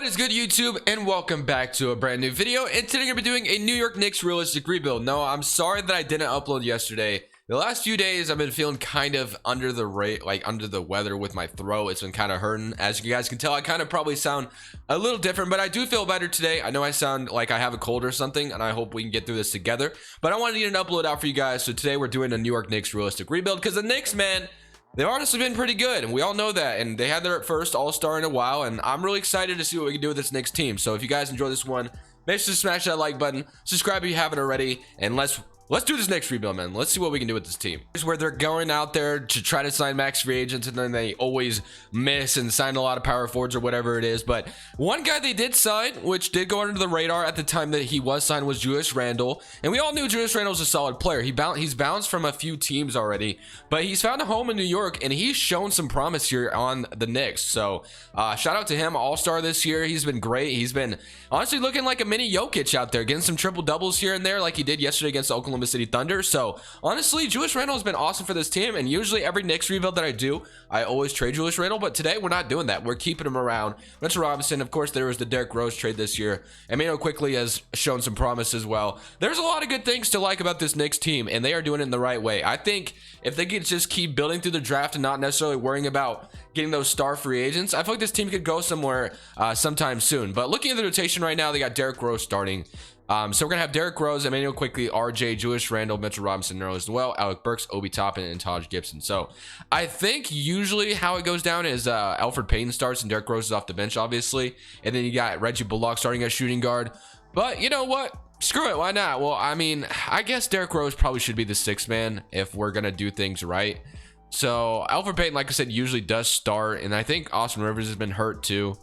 What is good, YouTube, and welcome back to a brand new video. And today we're gonna be doing a New York Knicks realistic rebuild. No, I'm sorry that I didn't upload yesterday. The last few days I've been feeling kind of under the weather with my throat. It's been kind of hurting. As you guys can tell, I kind of probably sound a little different, but I do feel better today. I know I sound like I have a cold or something, and I hope we can get through this together. But I wanted to get an upload out for you guys. So today we're doing a New York Knicks realistic rebuild because the Knicks, man, they've honestly been pretty good, and we all know that. And they had their first all-star in a while, and I'm really excited to see what we can do with this Knicks team. So if you guys enjoy this one, make sure to smash that like button, subscribe if you haven't already, and let's do this Knicks rebuild, man. Let's see what we can do with this team. Here's where they're going out there to try to sign max free agents, and then they always miss and sign a lot of power forwards or whatever it is. But one guy they did sign, which did go under the radar at the time that he was signed, was Julius Randle. And we all knew Julius Randle was a solid player. He's bounced from a few teams already, but he's found a home in New York, and he's shown some promise here on the Knicks. So shout out to him, all-star this year. He's been great. He's been honestly looking like a mini Jokic out there, getting some triple doubles here and there like he did yesterday against the Oklahoma City Thunder. So honestly, Julius Randle has been awesome for this team, and usually every Knicks rebuild that I do, I always trade Julius Randle, but today we're not doing that. We're keeping him around. Mitchell Robinson, of course, there was the Derrick Rose trade this year. Emmanuel quickly has shown some promise as well. There's a lot of good things to like about this Knicks team, and they are doing it in the right way. I think if they could just keep building through the draft and not necessarily worrying about getting those star free agents, I feel like this team could go somewhere sometime soon. But looking at the rotation right now, they got Derrick Rose starting. So we're gonna have Derrick Rose, Emmanuel quickly, RJ, Julius Randle, Mitchell Robinson, Nerl as well, Alec Burks, Obi Toppin, and Taj Gibson. So I think usually how it goes down is Elfrid Payton starts and Derrick Rose is off the bench, obviously, and then you got Reggie Bullock starting at shooting guard. But you know what? Screw it, why not? Well, I mean, I guess Derrick Rose probably should be the sixth man if we're gonna do things right. So Elfrid Payton, like I said, usually does start, and I think Austin Rivers has been hurt too.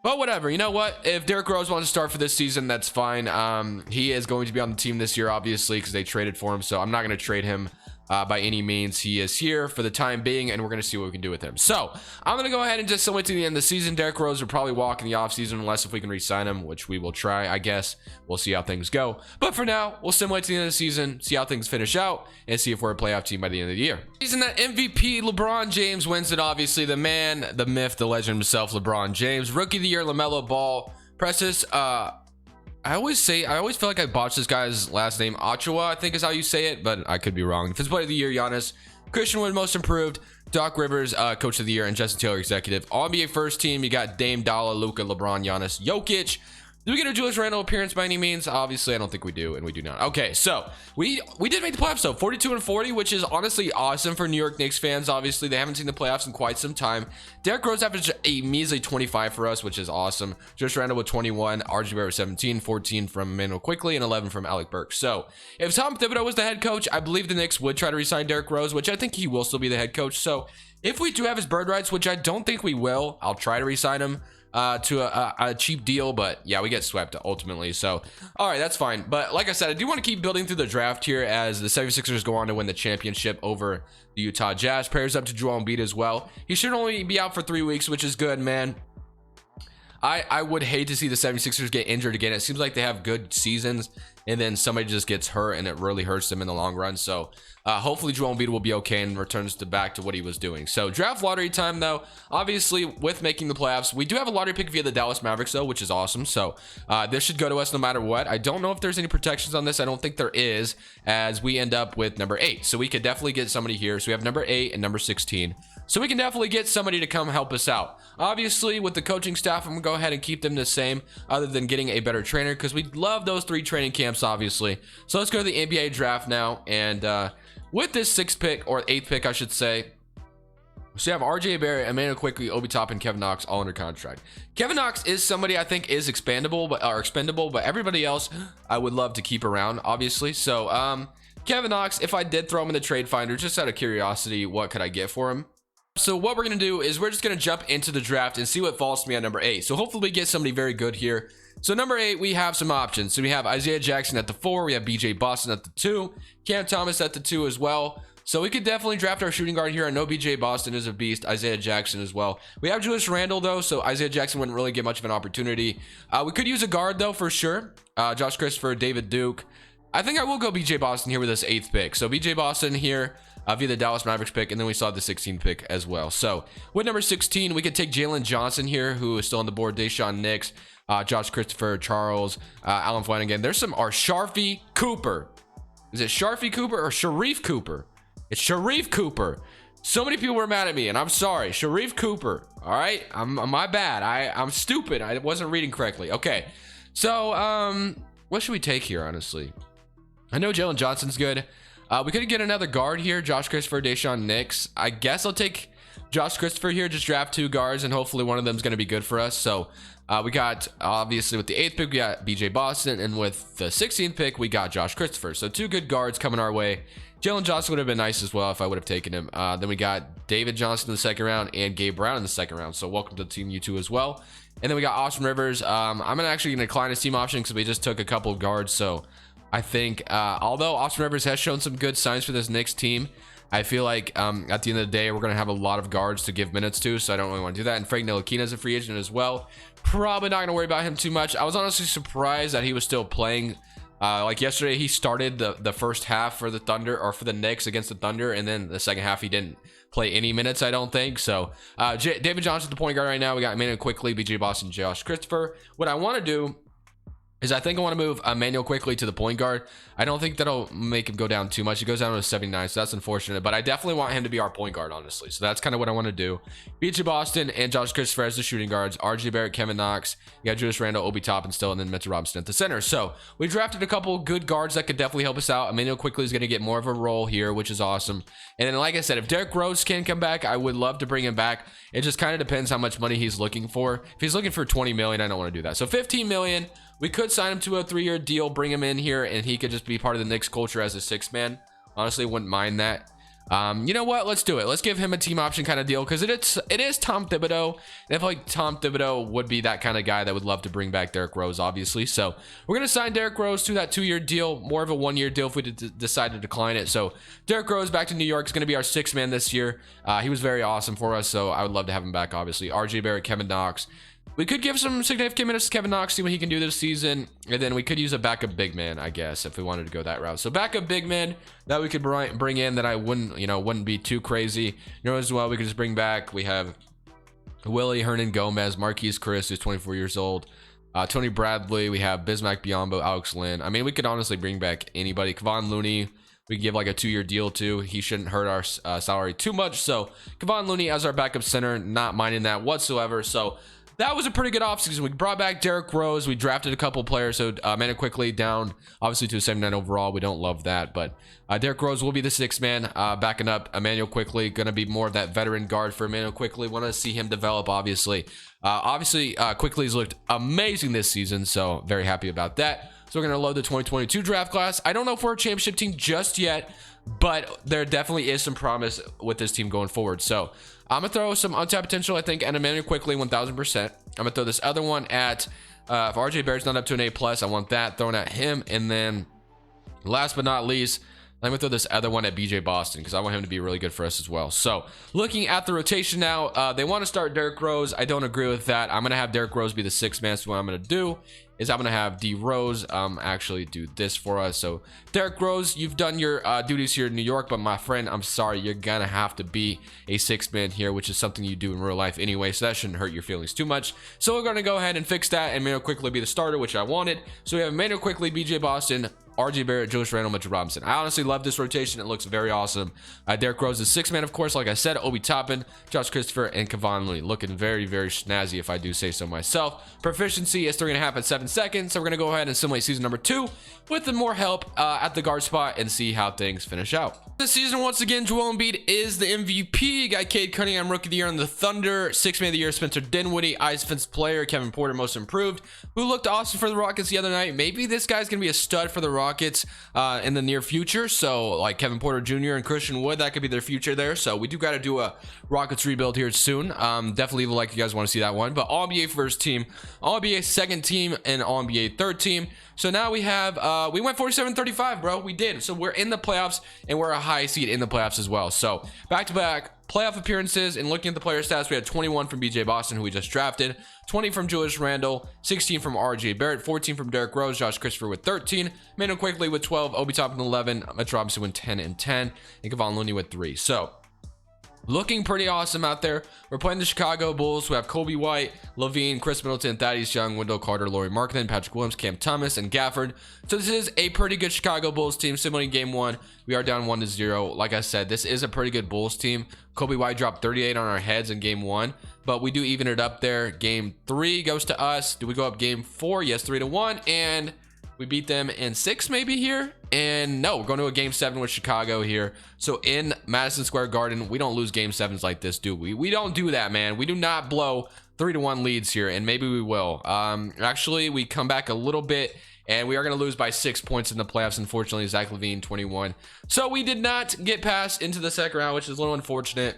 But whatever, you know what? If Derrick Rose wants to start for this season, that's fine. He is going to be on the team this year, obviously, because they traded for him. So I'm not going to trade him by any means. He is here for the time being, and we're going to see what we can do with him. So I'm going to go ahead and just submit to the end of the season. Derrick Rose will probably walk in the offseason unless if we can re-sign him, which we will try, I guess. We'll see how things go. But for now, we'll simulate to the end of the season, see how things finish out, and see if we're a playoff team by the end of the year. Season that MVP LeBron James wins it, obviously. The man, the myth, the legend himself, LeBron James. Rookie of the year, LaMelo Ball. Presses, I always feel like I botched this guy's last name. Ochoa, I think is how you say it, but I could be wrong. Defensive player of the year, Giannis. Christian Wood, most improved. Doc Rivers, coach of the year, and Justin Taylor, executive. All NBA first team, you got Dame, Dalla, Luka, LeBron, Giannis, Jokic. Do we get a Julius Randle appearance by any means? Obviously, I don't think we do, and we do not. Okay, so we did make the playoffs, though. 42-40, which is honestly awesome for New York Knicks fans. Obviously, they haven't seen the playoffs in quite some time. Derrick Rose averaged a measly 25 for us, which is awesome. Julius Randle with 21, RJ Barrett with 17, 14 from Emmanuel quickly, and 11 from Alec Burks. So if Tom Thibodeau was the head coach, I believe the Knicks would try to re-sign Derrick Rose, which I think he will still be the head coach. So if we do have his bird rights, which I don't think we will, I'll try to re-sign him to a cheap deal. But yeah, we get swept ultimately, so all right, that's fine. But like I said, I do want to keep building through the draft here as the 76ers go on to win the championship over the Utah Jazz. Prayers up to Joel Embiid as well. He should only be out for 3 weeks, which is good, man. I would hate to see the 76ers get injured again. It seems like they have good seasons, and then somebody just gets hurt, and it really hurts them in the long run. So hopefully Joel Embiid will be okay and returns back to what he was doing. So draft lottery time, though. Obviously, with making the playoffs, we do have a lottery pick via the Dallas Mavericks, though, which is awesome. So this should go to us no matter what. I don't know if there's any protections on this. I don't think there is, as we end up with number 8. So we could definitely get somebody here. So we have number 8 and number 16. So we can definitely get somebody to come help us out. Obviously, with the coaching staff, I'm going to go ahead and keep them the same, other than getting a better trainer, because we love those 3 training camps, obviously. So let's go to the NBA draft now. And with this 6th pick, or 8th pick, I should say, so you have RJ Barrett, Emmanuel quickly, Obi Toppin, Kevin Knox, all under contract. Kevin Knox is somebody I think is expendable, but everybody else I would love to keep around, obviously. So Kevin Knox, if I did throw him in the trade finder, just out of curiosity, what could I get for him? So what we're going to do is we're just going to jump into the draft and see what falls to me on number 8. So hopefully we get somebody very good here. So number 8, we have some options. So we have Isaiah Jackson at the 4. We have BJ Boston at the 2. Cam Thomas at the 2 as well. So we could definitely draft our shooting guard here. I know BJ Boston is a beast. Isaiah Jackson as well. We have Julius Randle, though, so Isaiah Jackson wouldn't really get much of an opportunity. We could use a guard, though, for sure. Josh Christopher, David Duke. I think I will go BJ Boston here with this 8th pick. So BJ Boston here. via the Dallas Mavericks pick, and then we saw the 16 pick as well. So with number 16, we could take Jalen Johnson here, who is still on the board. Deshaun Knicks, Josh Christopher, Charles, Alan Flanagan. There's some Sharfie Cooper. Is it Sharfie Cooper or Sharif Cooper? It's Sharif Cooper. So many people were mad at me, and I'm sorry. Sharif Cooper. All right, my bad. I'm stupid. I wasn't reading correctly. Okay, so what should we take here? Honestly, I know Jalen Johnson's good. We could get another guard here. Josh Christopher, Deshaun Knicks. I guess I'll take Josh Christopher here. Just draft 2 guards, and hopefully one of them is going to be good for us. So we got, obviously, with the 8th pick, we got BJ Boston, and with the 16th pick, we got Josh Christopher. So 2 good guards coming our way. Jalen Johnson would have been nice as well if I would have taken him. Then we got David Johnson in the 2nd round and Gabe Brown in the 2nd round. So welcome to the team, you two as well. And then we got Austin Rivers. I'm actually going to decline his team option because we just took a couple of guards. So I think, although Austin Rivers has shown some good signs for this Knicks team, I feel like at the end of the day, we're going to have a lot of guards to give minutes to, so I don't really want to do that. And Frank Ntilikina is a free agent as well. Probably not going to worry about him too much. I was honestly surprised that he was still playing. Like yesterday, he started the first half for the Thunder, or for the Knicks against the Thunder, and then the second half he didn't play any minutes, I don't think. So David Johnson, the point guard right now. We got Emmanuel Quickly, BJ Boston, Josh Christopher. What I want to do is I think I want to move Emmanuel Quickly to the point guard. I don't think that'll make him go down too much. He goes down to 79, so that's unfortunate. But I definitely want him to be our point guard, honestly. So that's kind of what I want to do. BJ Boston and Josh Christopher as the shooting guards. RJ Barrett, Kevin Knox. You got Julius Randle, Obi Toppin still, and then Mitchell Robinson at the center. So we drafted a couple good guards that could definitely help us out. Emmanuel Quickly is going to get more of a role here, which is awesome. And then, like I said, if Derrick Rose can come back, I would love to bring him back. It just kind of depends how much money he's looking for. If he's looking for 20 million, I don't want to do that. So 15 million. We could sign him to a 3-year deal, bring him in here, and he could just be part of the Knicks culture as a 6th man. Honestly, wouldn't mind that. You know what? Let's do it. Let's give him a team option kind of deal, because it is Tom Thibodeau. And I feel like Tom Thibodeau would be that kind of guy that would love to bring back Derrick Rose, obviously. So we're going to sign Derrick Rose to that 2-year deal, more of a 1-year deal if we decide to decline it. So Derrick Rose back to New York is going to be our 6th man this year. He was very awesome for us, so I would love to have him back, obviously. RJ Barrett, Kevin Knox. We could give some significant minutes to Kevin Knox, see what he can do this season. And then we could use a backup big man, I guess, if we wanted to go that route. So backup big man that we could bring in that I wouldn't be too crazy. As well, we could just bring back. We have Willie Hernan Gomez, Marquise Chris, who's 24 years old. Tony Bradley. We have Bismack Biyombo, Alex Lynn. I mean, we could honestly bring back anybody. Kevon Looney. We could give like a 2-year deal to. He shouldn't hurt our salary too much. So Kevon Looney as our backup center, not minding that whatsoever. So that was a pretty good offseason. We brought back Derrick Rose. We drafted a couple players. So Emmanuel Quickly down, obviously, to a 79 overall. We don't love that. But Derrick Rose will be the 6th man, backing up Emmanuel Quickly. Going to be more of that veteran guard for Emmanuel Quickly. Want to see him develop, obviously. Quickly's looked amazing this season. So very happy about that. So we're going to load the 2022 draft class. I don't know if we're a championship team just yet, but there definitely is some promise with this team going forward. So I'm going to throw some untapped potential, I think, at Emmanuel Quickly, 1,000%. I'm going to throw this other one at, if RJ Barrett's not up to an A+, I want that thrown at him. And then last but not least, let me throw this other one at BJ Boston, because I want him to be really good for us as well. So looking at the rotation now, they want to start Derrick Rose. I don't agree with that. I'm going to have Derrick Rose be the 6th man. So what I'm going to do is I'm going to have D Rose actually do this for us. So Derrick Rose, you've done your duties here in New York, but my friend, I'm sorry, you're going to have to be a 6th man here, which is something you do in real life anyway. So that shouldn't hurt your feelings too much. So we're going to go ahead and fix that and Emmanuel Quickly be the starter, which I wanted. So we have Emmanuel Quickly, BJ Boston, RJ Barrett, Julius Randle, Mitchell Robinson. I honestly love this rotation. It looks very awesome. Derrick Rose is 6th man, of course. Like I said, Obi Toppin, Josh Christopher, and Kevon Looney. Looking very, very snazzy, if I do say so myself. Proficiency is 3.5 at 7 seconds. So we're going to go ahead and simulate season number 2 with more help at the guard spot and see how things finish out. This season, once again, Joel Embiid is the MVP. Got Cade Cunningham, Rookie of the Year on the Thunder. 6th man of the year, Spencer Dinwiddie. Ice Defensive Player, Kevin Porter, Most Improved, who looked awesome for the Rockets the other night. Maybe this guy's going to be a stud for the Rockets in the near future. So like Kevin Porter Jr. and Christian Wood, that could be their future there. So we do got to do a Rockets rebuild here soon. Definitely leave a like if you guys want to see that one. But All NBA first team, All NBA second team, and All NBA third team. So now we have we went 47-35, bro. We did. So we're in the playoffs, and we're a high seed in the playoffs as well. So back to back Playoff appearances, and looking at the player stats, we had 21 from BJ Boston, who we just drafted, 20 from Julius Randle, 16 from RJ Barrett, 14 from Derrick Rose, Josh Christopher with 13, Emmanuel Quickly with 12, Obi Toppin 11, Mitch Robinson with 10 and 10, and Kevon Looney with 3. So looking pretty awesome out there. We're playing the Chicago Bulls. We have Kobe White, Levine, Chris Middleton, Thaddeus Young, Wendell Carter, Lauri Markkanen, Patrick Williams, Cam Thomas, and Gafford. So this is a pretty good Chicago Bulls team. Similarly, game 1, we are down 1-0. Like I said, this is a pretty good Bulls team. Kobe White dropped 38 on our heads in game 1, but we do even it up there. Game 3 goes to us. Do we go up game 4? Yes, 3-1, and we beat them in 6 maybe here. And no, we're going to a game 7 with Chicago here. So in Madison Square Garden, we don't lose game 7s like this, do we? We don't do that, man. We do not blow 3-1 leads here, and maybe we will. Actually, we come back a little bit, and we are going to lose by 6 points in the playoffs. Unfortunately, Zach LaVine 21. So we did not get past into the second round, which is a little unfortunate.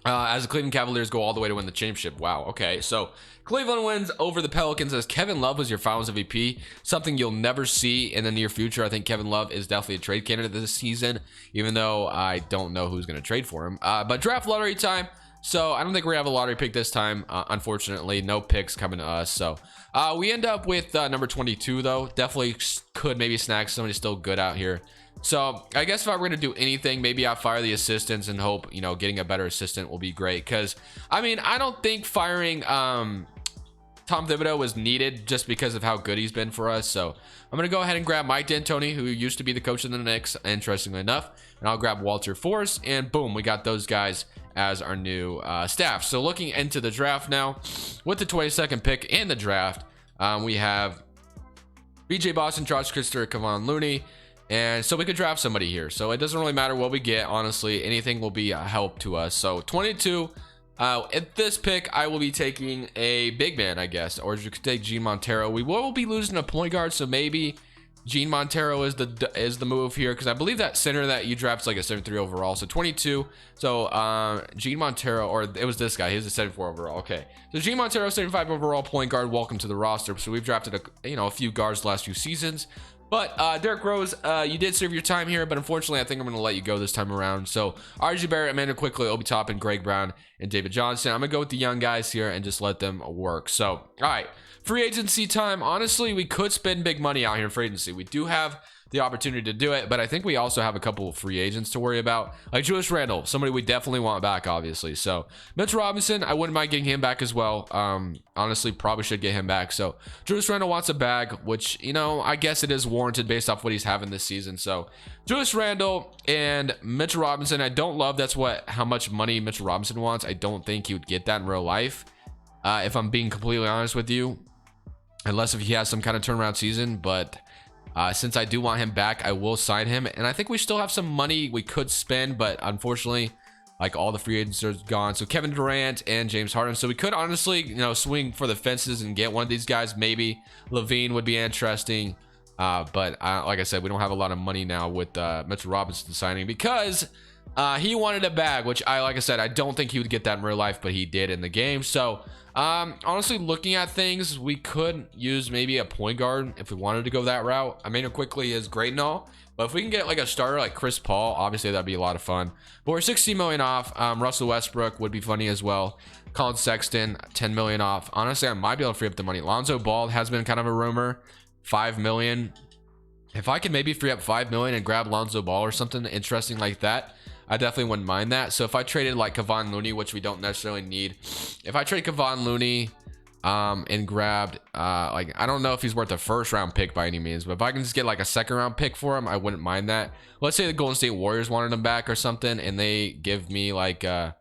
As the Cleveland Cavaliers go all the way to win the championship. Wow. Okay. So Cleveland wins over the Pelicans as Kevin Love was your Finals MVP. Something you'll never see in the near future. I think Kevin Love is definitely a trade candidate this season, even though I don't know who's going to trade for him. But draft lottery time. So I don't think we're going to have a lottery pick this time. Unfortunately, no picks coming to us. So we end up with number 22, though. Definitely could maybe snag somebody still good out here. So I guess if I were going to do anything, maybe I'll fire the assistants and hope, you know, getting a better assistant will be great. Because, I mean, I don't think firing Tom Thibodeau was needed just because of how good he's been for us. So I'm going to go ahead and grab Mike D'Antoni, who used to be the coach of the Knicks, interestingly enough. And I'll grab Walter Forrest. And boom, we got those guys as our new staff. So looking into the draft now, with the 22nd pick in the draft, we have BJ Boston, Josh Christopher, Kevon Looney. And so we could draft somebody here. So it doesn't really matter what we get. Honestly, anything will be a help to us. So 22, at this pick, I will be taking a big man, I guess. Or you could take Gene Montero. We will be losing a point guard. So maybe Gene Montero is the move here. Because I believe that center that you draft is like a 73 overall. So 22. So Gene Montero, or it was this guy. He was a 74 overall. Okay. So Gene Montero, 75 overall point guard. Welcome to the roster. So we've drafted a few guards the last few seasons. But Derrick Rose, you did serve your time here, but unfortunately, I think I'm going to let you go this time around. So RJ Barrett, Emmanuel Quickly, Obi Toppin, Greg Brown, and David Johnson. I'm going to go with the young guys here and just let them work. So, all right, free agency time. Honestly, we could spend big money out here in free agency. We do have the opportunity to do it, but I think we also have a couple of free agents to worry about, like Julius Randle, somebody we definitely want back, obviously. So Mitch Robinson, I wouldn't mind getting him back as well. Honestly, probably should get him back. So Julius Randle wants a bag, which, you know, I guess it is warranted based off what he's having this season. So Julius Randle and Mitchell Robinson, I don't love how much money Mitchell Robinson wants. I don't think he would get that in real life, if I'm being completely honest with you, unless if he has some kind of turnaround season. But since I do want him back, I will sign him. And I think we still have some money we could spend, but unfortunately, like, all the free agents are gone. So Kevin Durant and James Harden. So we could honestly, swing for the fences and get one of these guys. Maybe Levine would be interesting. But like I said, we don't have a lot of money now with Mitchell Robinson signing because he wanted a bag, which like I said, I don't think he would get that in real life, but he did in the game. So honestly, looking at things, we could use maybe a point guard if we wanted to go that route. I mean, quickly is great and all, but if we can get like a starter like Chris Paul, obviously that'd be a lot of fun. But we're 16 million off. Russell Westbrook would be funny as well. Colin Sexton, 10 million off. Honestly, I might be able to free up the money. Lonzo Ball has been kind of a rumor, 5 million. If I could maybe free up 5 million and grab Lonzo Ball or something interesting like that, I definitely wouldn't mind that. So if I traded like Kevon Looney, which we don't necessarily need, if I trade Kevon Looney and grabbed like, I don't know if he's worth a first round pick by any means, but if I can just get like a second round pick for him, I wouldn't mind that. Let's say the Golden State Warriors wanted him back or something, and they give me like I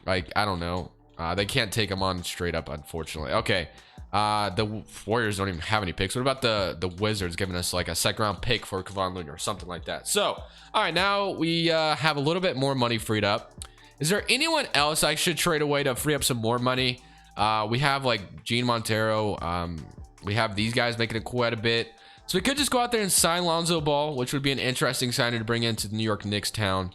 don't know, they can't take him on straight up, unfortunately. Okay, the Warriors don't even have any picks. What about the Wizards giving us like a second round pick for Kevon Looney or something like that? So all right, now we have a little bit more money freed up. Is there anyone else I should trade away to free up some more money? We have like Gene Montero. We have these guys making it quite a bit. So we could just go out there and sign Lonzo Ball, which would be an interesting signing to bring into the New York Knicks town.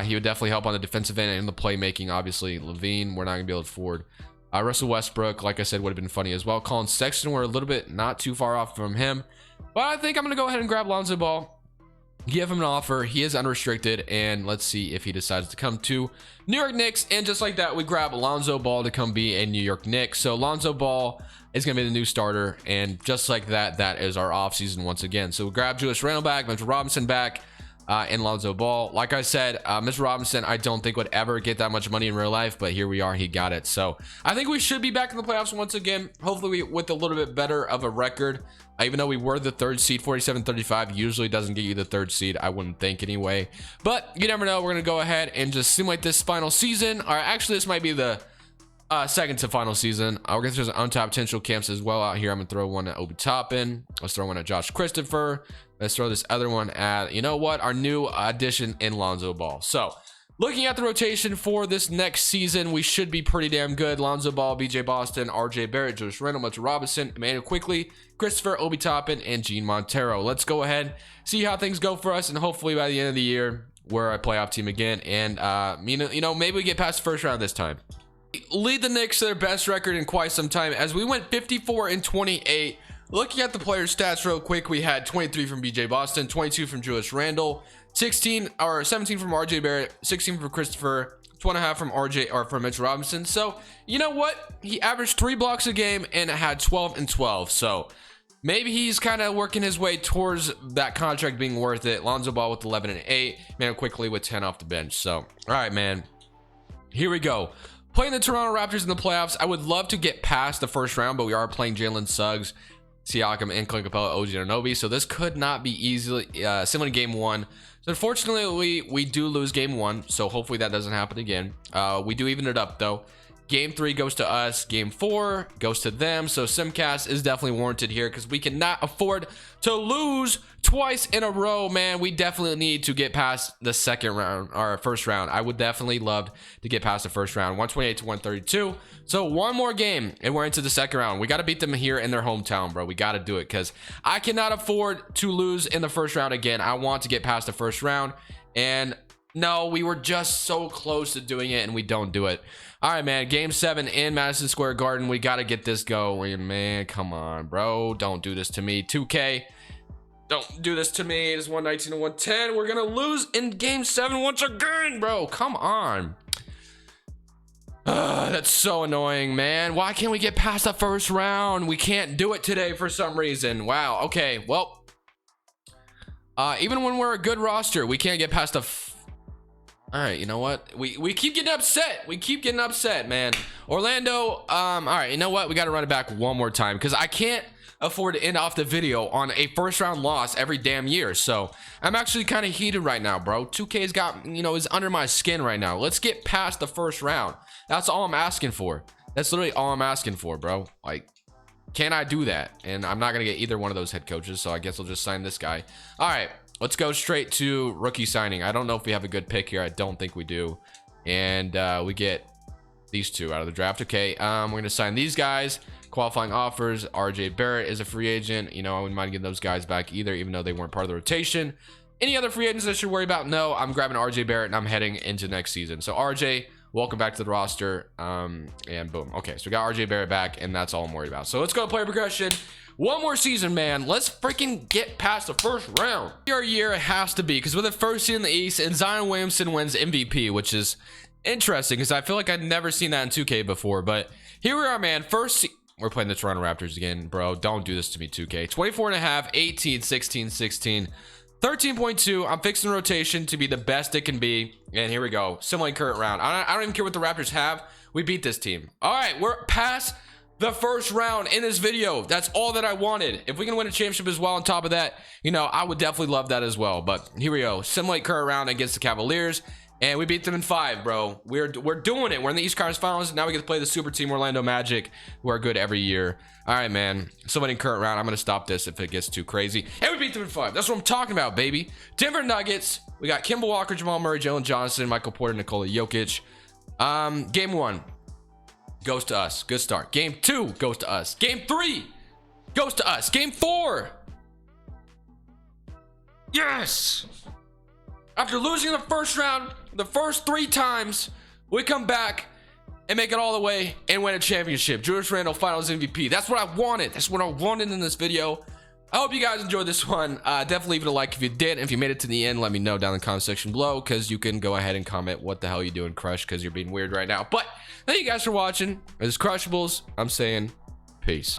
He would definitely help on the defensive end and the playmaking. Obviously, Levine, we're not going to be able to afford. Russell Westbrook, like I said, would have been funny as well. Colin Sexton, we're a little bit not too far off from him. But I think I'm going to go ahead and grab Lonzo Ball. give him an offer. He is unrestricted, and let's see if he decides to come to New York Knicks. And just like that, we grab Lonzo Ball to come be a New York Knicks. So Lonzo Ball is going to be the new starter, and just like that, that is our offseason once again. So we grab Julius Randle back, Mitchell Robinson back, and Lonzo Ball. Like I said, Mr. Robinson, I don't think would ever get that much money in real life, but here we are. He got it. So I think we should be back in the playoffs once again, hopefully with a little bit better of a record. Even though we were the 3rd seed, 47-35 usually doesn't get you the 3rd seed, I wouldn't think anyway. But you never know. We're going to go ahead and just simulate this final season. Or actually, this might be the second to final season. We're going to throw some untapped potential camps as well out here. I'm going to throw one at Obi Toppin. Let's throw one at Josh Christopher. Let's throw this other one at, you know what, our new addition in Lonzo Ball. So looking at the rotation for this next season, we should be pretty damn good. Lonzo Ball, BJ Boston, RJ Barrett, Julius Randle, Mitchell Robinson, Emmanuel Quickly, Christopher, Obi Toppin, and Gene Montero. Let's go ahead, see how things go for us, and hopefully by the end of the year, we're a playoff team again. And you know, maybe we get past the first round this time. Lead the Knicks to their best record in quite some time, as we went 54-28. Looking at the player stats real quick, we had 23 from BJ Boston, 22 from Julius Randle, 17 from RJ Barrett, 16 from Christopher, 2.5 from RJ or from Mitchell Robinson. So you know what, he averaged 3 blocks a game and had 12 and 12. So maybe he's kind of working his way towards that contract being worth it. Lonzo Ball with 11 and 8, man, Quickly with 10 off the bench. So all right, man, here we go. Playing the Toronto Raptors in the playoffs. I would love to get past the first round, but we are playing Jalen Suggs, Siakam, and Clint Capella, OG Anunoby. So this could not be easily similar to game 1. So unfortunately, we do lose game 1. So hopefully that doesn't happen again. We do even it up though. Game 3 goes to us. Game 4 goes to them. So Simcast is definitely warranted here because we cannot afford to lose twice in a row, man. We definitely need to get past the second round or first round. I would definitely love to get past the first round, 128-132. So one more game and we're into the second round. We got to beat them here in their hometown, bro. We got to do it because I cannot afford to lose in the first round again. I want to get past the first round, and no, we were just so close to doing it and we don't do it. All right, man, game 7 in Madison Square Garden. We got to get this going, man. Come on, bro. Don't do this to me. 2K, don't do this to me. It's 119-110. We're going to lose in game 7 once again, bro. Come on. That's so annoying, man. Why can't we get past the first round? We can't do it today for some reason. Wow. Okay, well, even when we're a good roster, we can't get past the all right, you know what, we keep getting upset. We keep getting upset, man. Orlando, all right, you know what, we got to run it back one more time because I can't afford to end off the video on a first round loss every damn year. So I'm actually kind of heated right now, bro. 2K's got, you know, is under my skin right now. Let's get past the first round. That's all I'm asking for. That's literally all I'm asking for, bro. Like, can I do that? And I'm not gonna get either one of those head coaches, so I guess I'll just sign this guy. All right, let's go straight to rookie signing. I don't know if we have a good pick here. I don't think we do. And we get these two out of the draft. Okay, we're gonna sign these guys. Qualifying offers. RJ Barrett is a free agent. You know, I wouldn't mind getting those guys back either, even though they weren't part of the rotation. Any other free agents I should worry about? No, I'm grabbing RJ Barrett and I'm heading into next season. So RJ, welcome back to the roster. And boom. Okay, so we got RJ Barrett back, and that's all I'm worried about. So let's go to player progression. One more season, man. Let's freaking get past the first round. Our year has to be, because we're the first seed in the East, and Zion Williamson wins MVP, which is interesting because I feel like I've never seen that in 2K before. But here we are, man. We're playing the Toronto Raptors again, bro. Don't do this to me, 2K. 24.5, 18, 16, 16, 13.2. I'm fixing the rotation to be the best it can be. And here we go. Similar current round. I don't even care what the Raptors have. We beat this team. All right, we're past the first round in this video. That's all that I wanted. If we can win a championship as well on top of that, you know, I would definitely love that as well. But here we go. Simulate current round against the Cavaliers. And we beat them in 5, bro. We're doing it. We're in the East Conference Finals. Now we get to play the super team Orlando Magic, who are good every year. All right, man. Somebody in current round. I'm going to stop this if it gets too crazy. And we beat them in 5. That's what I'm talking about, baby. Denver Nuggets. We got Kemba Walker, Jamal Murray, Jalen Johnson, Michael Porter, Nikola Jokic. Game 1 goes to us. Good start. Game 2 goes to us. Game 3 goes to us. Game 4. Yes. After losing the first round, the first 3 times, we come back and make it all the way and win a championship. Julius Randle, Finals MVP. That's what I wanted. That's what I wanted in this video. I hope you guys enjoyed this one. Definitely leave it a like if you did. If you made it to the end, let me know down in the comment section below, because you can go ahead and comment what the hell you doing, Crush, because you're being weird right now. But thank you guys for watching. This is Crushables. I'm saying peace.